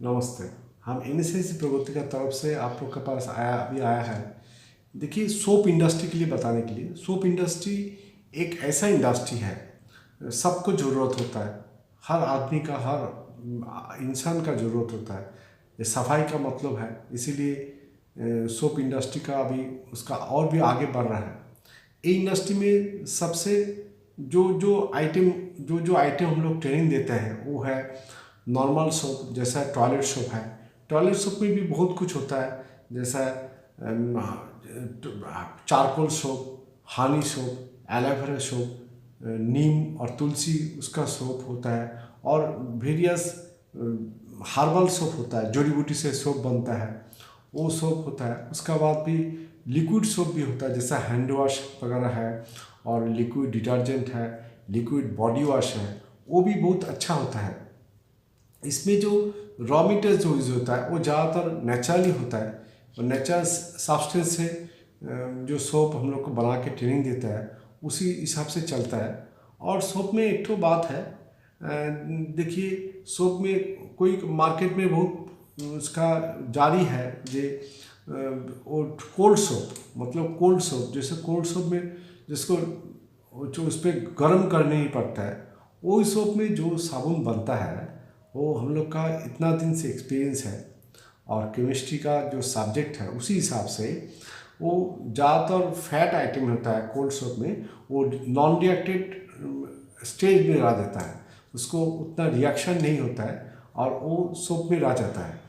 नमस्ते। हम एनएसएस प्रगति का तरफ से आप लोग के पास अभी आया है। देखिए, सोप इंडस्ट्री के लिए बताने के लिए, सोप इंडस्ट्री एक ऐसा इंडस्ट्री है, सबको ज़रूरत होता है। हर आदमी का, हर इंसान का ज़रूरत होता है। ये सफाई का मतलब है, इसीलिए सोप इंडस्ट्री का अभी उसका और भी आगे बढ़ रहा है। ये इंडस्ट्री में सबसे जो आइटम हम लोग ट्रेनिंग देते हैं वो है नॉर्मल सोप, जैसा टॉयलेट सोप है। टॉयलेट सोप में भी बहुत कुछ होता है, जैसा charcoal soap, honey soap, aloe vera soap, नीम और तुलसी उसका सोप होता है, और वेरियस हर्बल सोप होता है, जड़ी बूटी से सोप बनता है, वो सोप होता है। उसका बाद भी लिक्विड सोप भी होता है, जैसा हैंड वॉश वगैरह है, और लिक्विड डिटर्जेंट है, लिक्विड बॉडी वॉश है, वो भी बहुत अच्छा होता है। इसमें जो रॉ मटेरियल जो यूज़ होता है वो ज़्यादातर नेचुरली होता है, और नेचुरल सब्सटेंस से जो सोप हम लोग को बना के ट्रेनिंग देता है उसी हिसाब से चलता है। और सोप में एक तो बात है, देखिए, सोप में कोई मार्केट में बहुत उसका जारी है जे वो कोल्ड सोप, मतलब कोल्ड सोप, जैसे कोल्ड सोप में जिसको जो उस पर गर्म करने ही पड़ता है, वो सोप में जो साबुन बनता है वो हम लोग का इतना दिन से एक्सपीरियंस है, और केमिस्ट्री का जो सब्जेक्ट है उसी हिसाब से वो ज़्यादातर फैट आइटम होता है कोल्ड सोप में, वो नॉन रिएक्टेड स्टेज में रह देता है, उसको उतना रिएक्शन नहीं होता है और वो सोप में रह जाता है।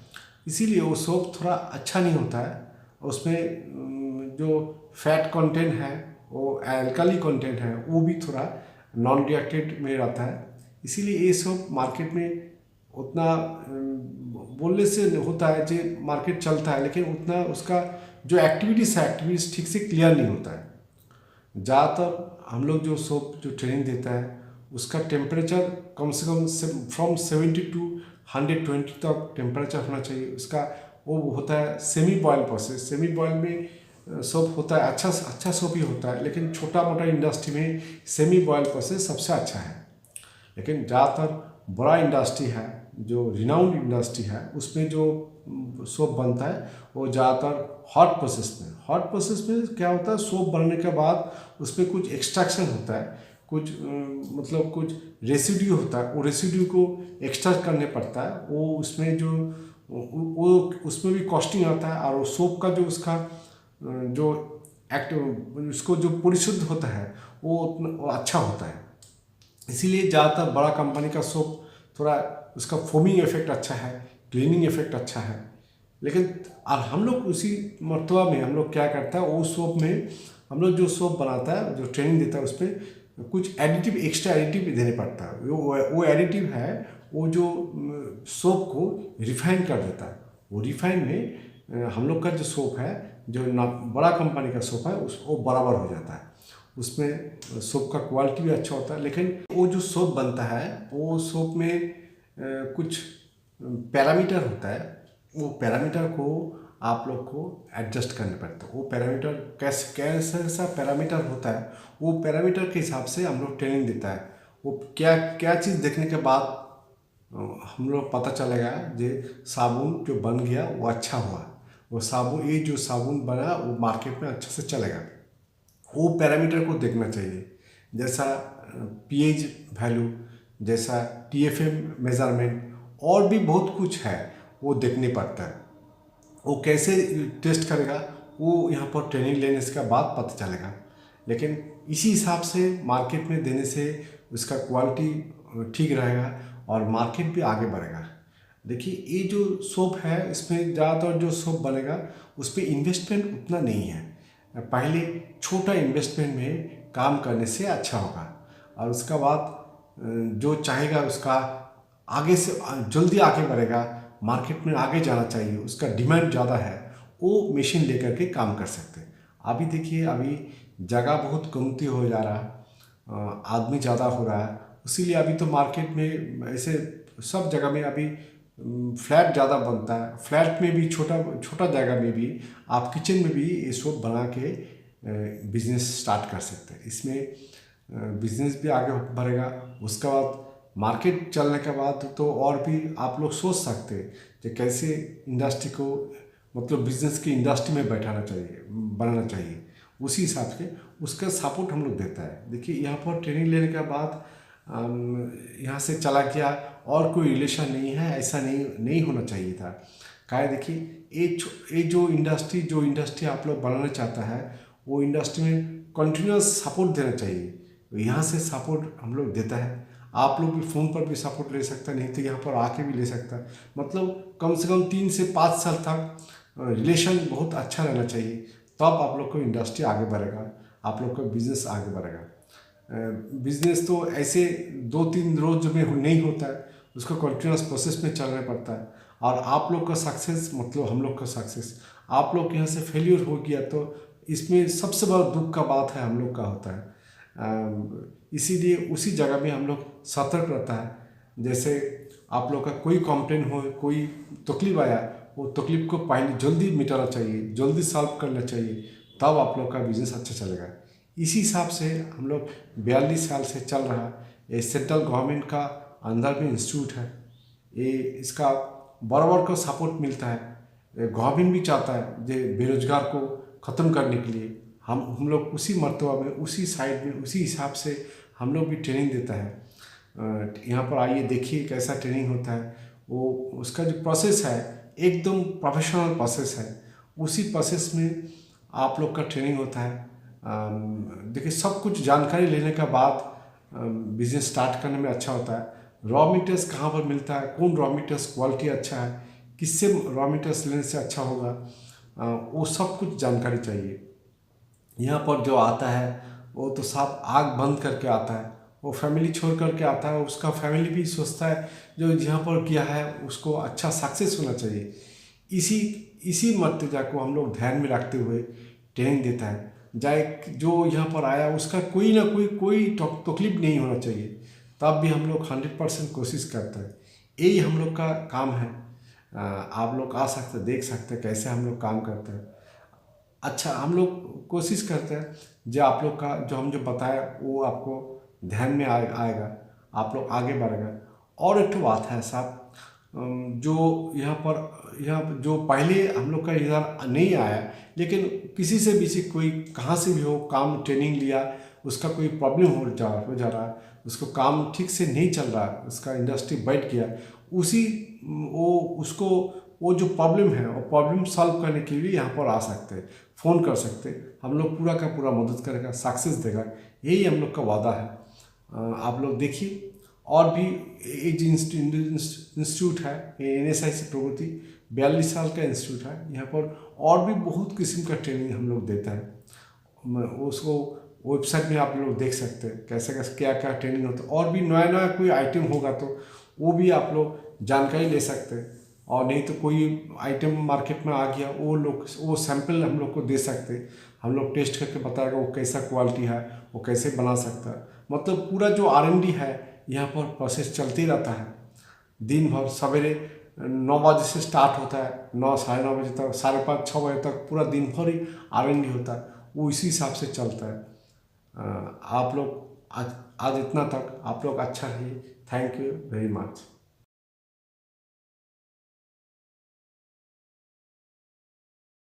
इसीलिए वो सोप थोड़ा अच्छा नहीं होता है। उसमें जो फैट कंटेंट है, वो एल्कली कंटेंट है, वो भी थोड़ा नॉन रिएक्टेड में रहता है। इसीलिए ये सोप मार्केट में उतना बोलने से होता है जो मार्केट चलता है, लेकिन उतना उसका जो एक्टिविटीज़ ठीक से क्लियर नहीं होता है। ज़्यादातर हम लोग जो सोप जो ट्रेनिंग देता है उसका टेम्परेचर कम से कम फ्रॉम 70 टू 120 तक टेम्परेचर होना चाहिए उसका। वो होता है semi boil process. Semi boil में सोप होता है, अच्छा सोप ही होता है, लेकिन छोटा मोटा इंडस्ट्री में सेमी बॉयल प्रोसेस सबसे अच्छा है। लेकिन ज़्यादातर बड़ा इंडस्ट्री है, जो रिनाउंड इंडस्ट्री है, उसमें जो सोप बनता है वो ज़्यादातर हॉट प्रोसेस में क्या होता है, सोप बनने के बाद उसमें कुछ एक्सट्रैक्शन होता है, कुछ मतलब कुछ रेसिड्यू होता है, वो रेसिड्यू को एक्सट्रैक्ट करने पड़ता है। वो उसमें जो वो उसमें भी कॉस्टिंग आता है, और वो सोप का जो उसका जो उसको जो परिशुद्ध होता है वो अच्छा होता है। इसीलिए ज़्यादातर बड़ा कंपनी का सोप थोड़ा उसका फोमिंग इफेक्ट अच्छा है, क्लीनिंग इफेक्ट अच्छा है। लेकिन अब हम लोग उसी मर्तबा में हम लोग क्या करता है, वो सोप में हम लोग जो सोप बनाता है, जो ट्रेनिंग देता है, उस पर कुछ एडिटिव, एक्स्ट्रा एडिटिव देने पड़ता है। वो एडिटिव है, वो जो सोप को रिफाइन कर देता है। वो रिफाइन में हम लोग का जो सोप है, जो बड़ा कंपनी का सोप है, वो बराबर हो जाता है। उसमें सोप का क्वालिटी भी अच्छा होता है। लेकिन वो जो सोप बनता है वो सोप में कुछ पैरामीटर होता है, वो पैरामीटर को आप लोग को एडजस्ट करने पड़ता है। वो पैरामीटर कैसा पैरामीटर होता है, वो पैरामीटर के हिसाब से हम लोग ट्रेनिंग देता है। वो क्या क्या चीज़ देखने के बाद हम लोग पता चलेगा जे साबुन जो बन गया वो अच्छा हुआ, वो साबुन, ये जो साबुन बना वो मार्केट में अच्छे से चलेगा। वो पैरामीटर को देखना चाहिए, जैसा पीएच वैल्यू, जैसा टीएफएम मेजरमेंट, और भी बहुत कुछ है, वो देखने पड़ता है। वो कैसे टेस्ट करेगा वो यहाँ पर ट्रेनिंग लेने के बाद पता चलेगा। लेकिन इसी हिसाब से मार्केट में देने से उसका क्वालिटी ठीक रहेगा और मार्केट भी आगे बढ़ेगा। देखिए, ये जो सोप है इसमें ज़्यादातर जो सोप बनेगा उस पर इन्वेस्टमेंट उतना नहीं है। पहले छोटा इन्वेस्टमेंट में काम करने से अच्छा होगा, और उसका बाद जो चाहेगा उसका आगे से जल्दी आगे बढ़ेगा, मार्केट में आगे जाना चाहिए, उसका डिमांड ज़्यादा है, वो मशीन लेकर के काम कर सकते हैं। अभी देखिए, अभी जगह बहुत कमती हो जा रहा है, आदमी ज़्यादा हो रहा है, इसीलिए अभी तो मार्केट में ऐसे सब जगह में अभी फ्लैट ज़्यादा बनता है। फ्लैट में भी छोटा छोटा जगह में भी आप किचन में भी ये सोप बना के बिजनेस स्टार्ट कर सकते हैं। इसमें बिजनेस भी आगे बढ़ेगा। उसके बाद मार्केट चलने के बाद तो और भी आप लोग सोच सकते हैं कि कैसे इंडस्ट्री को, मतलब बिजनेस की इंडस्ट्री में बैठाना चाहिए, बनाना चाहिए। उसी हिसाब से उसका सपोर्ट हम लोग देता है। देखिए यहाँ पर ट्रेनिंग लेने के बाद यहाँ से चला गया और कोई रिलेशन नहीं है, ऐसा नहीं होना चाहिए था। क्या है, देखिए ये जो इंडस्ट्री आप लोग बनाना चाहता है, वो इंडस्ट्री में कंटिन्यूस सपोर्ट देना चाहिए। यहाँ से सपोर्ट हम लोग देता है। आप लोग भी फ़ोन पर भी सपोर्ट ले सकता है, नहीं तो यहाँ पर आके भी ले सकता है। मतलब कम से कम 3 से 5 साल तक रिलेशन बहुत अच्छा रहना चाहिए, तब आप लोग को इंडस्ट्री आगे बढ़ेगा, आप लोग का बिजनेस आगे बढ़ेगा। बिजनेस तो ऐसे 2-3 रोज में नहीं होता है, उसको कंटिन्यूस प्रोसेस में चलना पड़ता है। और आप लोग का सक्सेस मतलब हम लोग का सक्सेस। आप लोग यहाँ से फेल्यूर हो गया तो इसमें सबसे बड़ा दुख का बात है हम लोग का होता है। इसीलिए उसी जगह में हम लोग सतर्क रहता है। जैसे आप लोग का कोई कंप्लेन हो, कोई तकलीफ आया, वो तकलीफ को पहले जल्दी मिटाना चाहिए, जल्दी सॉल्व करना चाहिए, तब आप लोग का बिजनेस अच्छा चलेगा। इसी हिसाब से हम लोग 42 साल से चल रहा है। ये सेंट्रल गवर्नमेंट का अंदर में इंस्टीट्यूट है। ये इसका बराबर को सपोर्ट मिलता है। गवर्नमेंट भी चाहता है जो बेरोजगार को ख़त्म करने के लिए हम लोग उसी मर्तबा में, उसी साइड में, उसी हिसाब से हम लोग भी ट्रेनिंग देता है। यहाँ पर आइए, देखिए कैसा ट्रेनिंग होता है। वो उसका जो प्रोसेस है एकदम प्रोफेशनल प्रोसेस है। उसी प्रोसेस में आप लोग का ट्रेनिंग होता है। देखिए सब कुछ जानकारी लेने के बाद बिजनेस स्टार्ट करने में अच्छा होता है। रॉ मटेरियल्स कहाँ पर मिलता है, कौन रॉ मटेरियल्स क्वालिटी अच्छा है, किससे रॉ मटेरियल्स लेने से अच्छा होगा, वो सब कुछ जानकारी चाहिए। यहाँ पर जो आता है वो तो साफ आग बंद करके आता है, वो फैमिली छोड़ करके आता है। उसका फैमिली भी सोचता है जो यहाँ पर किया है उसको अच्छा सक्सेस होना चाहिए। इसी मर्तजा को हम लोग ध्यान में रखते हुए ट्रेनिंग देता है। जाए जो यहाँ पर आया उसका कोई ना कोई तकलीफ नहीं होना चाहिए, तब भी हम लोग 100% कोशिश करते हैं। यही हम लोग का काम है। आप लोग आ सकते, देख सकते कैसे हम लोग काम करते हैं। अच्छा, हम लोग कोशिश करते हैं जो आप लोग का जो बताया वो आपको ध्यान में आएगा, आप लोग आगे बढ़ेगा। और एक तो बात है साहब, जो यहाँ पर जो पहले हम लोग का इधर नहीं आया, लेकिन किसी से भी कोई कहाँ से भी हो, काम ट्रेनिंग लिया, उसका कोई प्रॉब्लम हो जा रहा है, उसको काम ठीक से नहीं चल रहा, उसका इंडस्ट्री बैठ गया, वो जो प्रॉब्लम है वो प्रॉब्लम सॉल्व करने के लिए यहाँ पर आ सकते हैं, फ़ोन कर सकते हैं। हम लोग पूरा का पूरा मदद करेगा, सक्सेस देगा। यही हम लोग का वादा है। आप लोग देखिए, और भी एक इंस्टीट्यूट है NSIC प्रगति, 42 साल का इंस्टीट्यूट है। यहाँ पर और भी बहुत किस्म का ट्रेनिंग हम लोग देता है। उसको वेबसाइट में आप लोग देख सकते हैं कैसे कैसे क्या क्या ट्रेनिंग होता है। और भी नया कोई आइटम होगा तो वो भी आप लोग जानकारी ले सकते हैं। और नहीं तो कोई आइटम मार्केट में आ गया, वो सैंपल हम लोग को दे सकते हैं। हम लोग टेस्ट करके बताएगा वो कैसा क्वालिटी है, वो कैसे बना सकता है। मतलब पूरा जो R&D है यहाँ पर प्रोसेस चलते रहता है। दिन भर सवेरे 9 बजे से स्टार्ट होता है, 9 साढ़े 9 बजे तक, 5:30 6 बजे तक पूरा दिन भर ही R&D होता है। वो इसी हिसाब से चलता है। आप लोग आज इतना तक आप लोग अच्छा रहिए। Thank you very much.